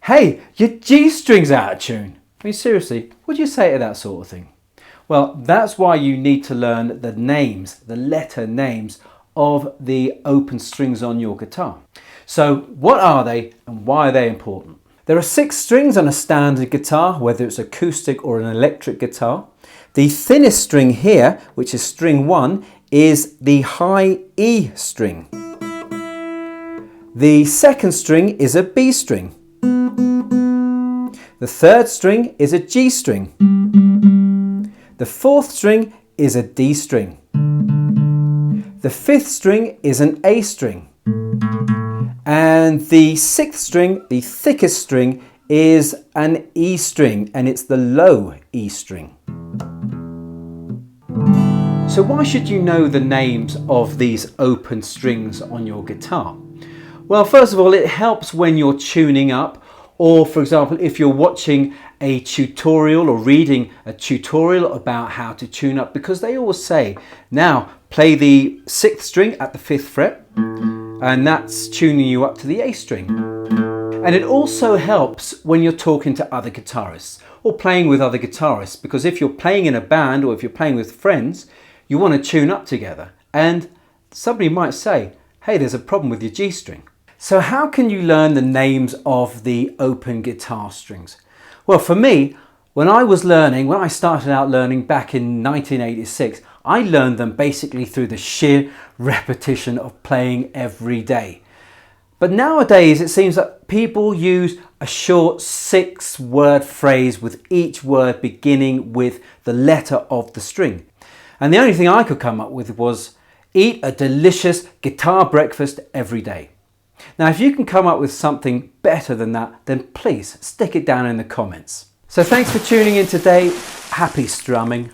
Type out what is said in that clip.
Hey, your G string's out of tune. I mean, seriously, what do you say to that sort of thing? Well, that's why you need to learn the names, the letter names of the open strings on your guitar. So what are they and why are they important? There are 6 strings on a standard guitar, whether it's acoustic or an electric guitar. The thinnest string here, which is string 1, is the high E string. The second string is a B string. The third string is a G string. The fourth string is a D string. The fifth string is an A string. And the sixth string, the thickest string, is an E string, and it's the low E string. So why should you know the names of these open strings on your guitar? Well, first of all, it helps when you're tuning up, or for example, if you're watching a tutorial or reading a tutorial about how to tune up, because they always say, now play the 6th string at the 5th fret, and that's tuning you up to the A string. And it also helps when you're talking to other guitarists or playing with other guitarists, because if you're playing in a band or if you're playing with friends, you want to tune up together. And somebody might say, hey, there's a problem with your G string. So how can you learn the names of the open guitar strings? Well, for me, when I started out learning back in 1986, I learned them basically through the sheer repetition of playing every day. But nowadays, it seems that people use a short 6-word phrase with each word beginning with the letter of the string. And the only thing I could come up with was, eat a delicious guitar breakfast every day. Now, if you can come up with something better than that, then please stick it down in the comments. So thanks for tuning in today. Happy strumming.